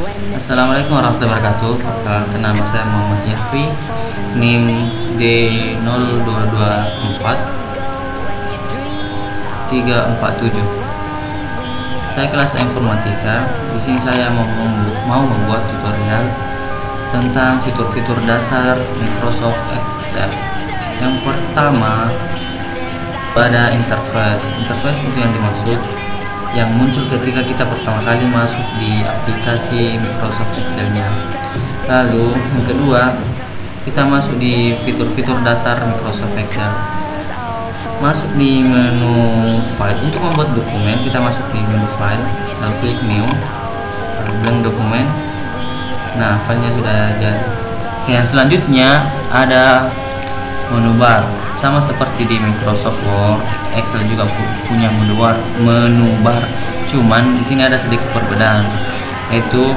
Assalamualaikum warahmatullahi wabarakatuh. Perkenalkan, nama saya Muhammad Jeffrey, NIM D0224 347. Saya kelas informatika. Di sini saya mau membuat tutorial tentang fitur-fitur dasar Microsoft Excel. Yang pertama, pada interface. Interface itu yang dimaksud yang muncul ketika kita pertama kali masuk di aplikasi Microsoft Excel-nya. Lalu yang kedua, kita masuk di fitur-fitur dasar Microsoft Excel. Masuk di menu file. Untuk membuat dokumen, kita masuk di menu file, lalu klik new, lalu blank dokumen. Nah, filenya sudah jadi. Yang selanjutnya ada menu bar, sama seperti di Microsoft Word. Excel juga punya menu bar, cuman di sini ada sedikit perbedaan, yaitu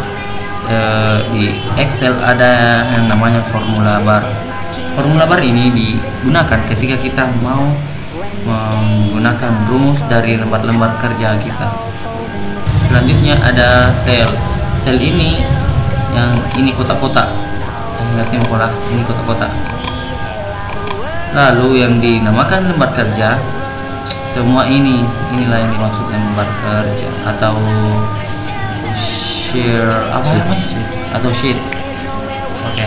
di Excel ada yang namanya formula bar. Formula bar ini digunakan ketika kita mau menggunakan rumus dari lembar-lembar kerja kita. Selanjutnya ada sel. Sel ini yang ini kotak-kotak, ini kotak-kotak. Lalu yang dinamakan lembar kerja, semua inilah yang dimaksud lembar kerja atau sheet. Oke.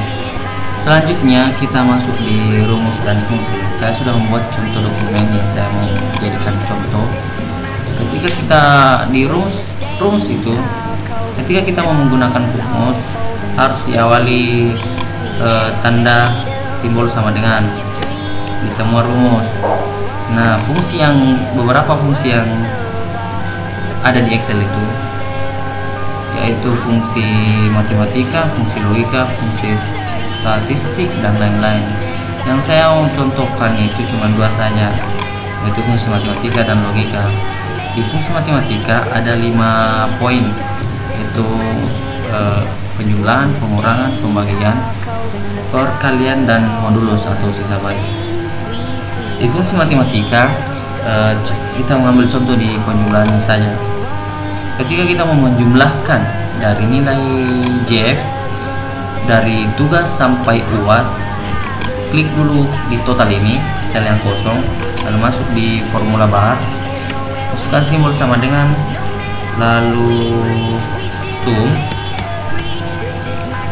Selanjutnya kita masuk di rumus dan fungsi. Saya sudah membuat contoh dokumen yang saya mau jadikan contoh. Ketika kita di rumus itu, ketika kita mau menggunakan rumus harus diawali tanda simbol sama dengan di semua rumus. Nah, beberapa fungsi yang ada di Excel itu yaitu fungsi matematika, fungsi logika, fungsi statistik, dan lain-lain. Yang saya mau contohkan itu cuma dua saja, yaitu fungsi matematika dan logika. Di fungsi matematika ada 5 poin, yaitu penjumlahan, pengurangan, pembagian, perkalian, dan modulus atau sisa bagi. Di fungsi matematika, kita mengambil contoh di penjumlahannya saja. Ketika kita mau menjumlahkan dari nilai JF dari tugas sampai UAS, klik dulu di total ini, sel yang kosong, lalu masuk di formula bar, masukkan simbol sama dengan, lalu sum,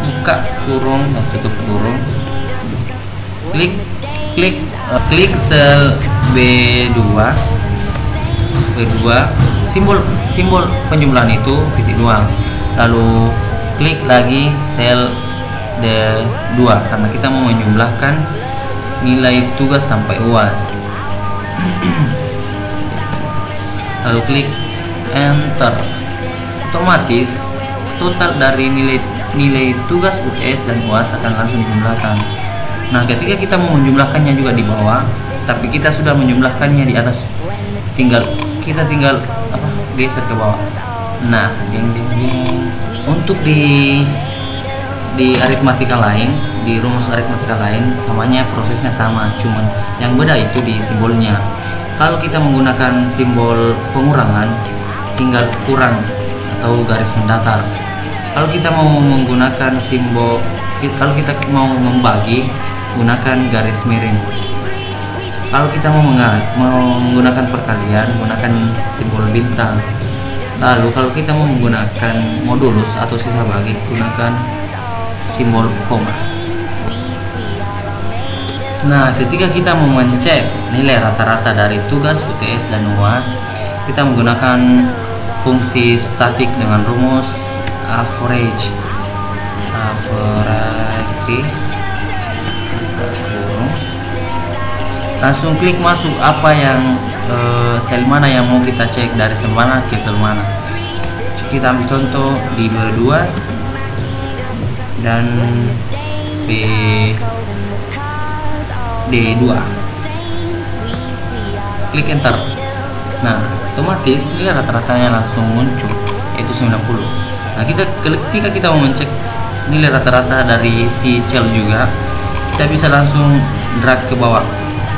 buka kurung dan tutup kurung, klik sel B2, simbol penjumlahan itu titik 2, lalu klik lagi sel D2 karena kita mau menjumlahkan nilai tugas sampai UAS. Lalu klik enter. Otomatis total dari nilai tugas US dan UAS akan langsung dijumlahkan. Nah, ketika kita mau menjumlahkannya juga di bawah, tapi kita sudah menjumlahkannya di atas, kita tinggal geser ke bawah. Nah, untuk di aritmatika lain, di rumus aritmatika lain, prosesnya sama, cuman yang beda itu di simbolnya. Kalau kita menggunakan simbol pengurangan, tinggal kurang atau garis mendatar. Kalau kita mau mau membagi, gunakan garis miring. Kalau kita mau menggunakan perkalian, gunakan simbol bintang. Lalu kalau kita mau menggunakan modulus atau sisa bagi, gunakan simbol koma. Nah, ketika kita mau mencek nilai rata-rata dari tugas UTS dan UAS, kita menggunakan fungsi statik dengan rumus average. Langsung klik masuk apa yang sel mana yang mau kita cek, dari sel mana ke sel mana. Kita ambil contoh di B2 dan D2, klik enter. Nah, otomatis nilai rata-ratanya langsung muncul, yaitu 90. Nah, ketika kita mau mencek nilai rata-rata dari si cell juga, kita bisa langsung drag ke bawah.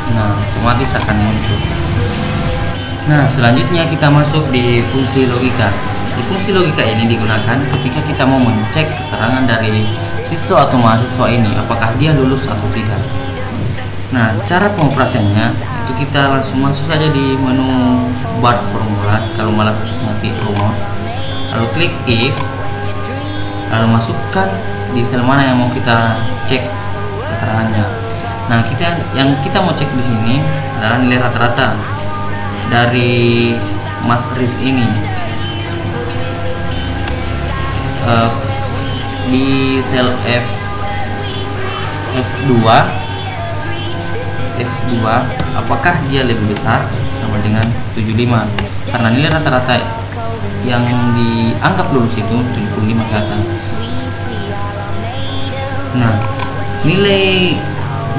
Nah, otomatis akan muncul. Nah, selanjutnya kita masuk di fungsi logika. Fungsi logika ini digunakan ketika kita mau mencek keterangan dari siswa atau mahasiswa ini apakah dia lulus atau tidak. Nah, cara pengoperasiannya itu kita langsung masuk saja di menu bar formulas kalau malas ngetik rumus, lalu klik if, lalu masukkan di sel mana yang mau kita cek keterangannya. Nah, yang kita mau cek di sini adalah nilai rata-rata dari Mas Riz ini. Di sel F2 apakah dia lebih besar sama dengan 75, karena nilai rata-rata yang dianggap lulus itu 75 ke atas. Nah,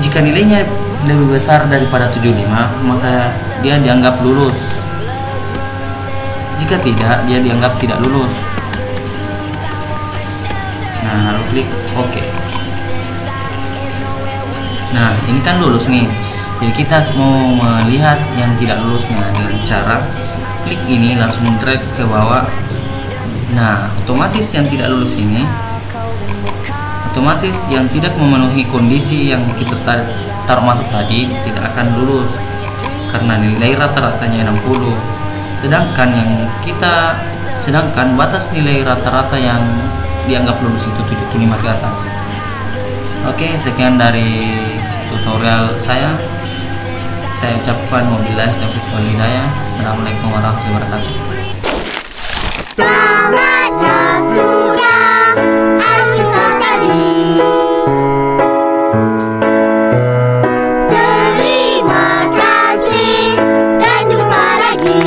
jika nilainya lebih besar daripada 75, maka dia dianggap lulus. Jika tidak, dia dianggap tidak lulus. Nah, lalu klik OK. Nah, ini kan lulus nih. Jadi kita mau melihat yang tidak lulusnya dengan cara klik ini, langsung drag ke bawah. Nah, otomatis yang tidak lulus ini, otomatis yang tidak memenuhi kondisi yang kita taruh masuk tadi tidak akan lulus karena nilai rata-ratanya 60. Sedangkan batas nilai rata-rata yang dianggap lulus itu 75 ke atas. Oke, sekian dari tutorial saya. Saya ucapkan wabillahi taufiq wal hidayah. Assalamualaikum warahmatullahi wabarakatuh. Semangatnya sudah susah tadi. Terima kasih dan jumpa lagi.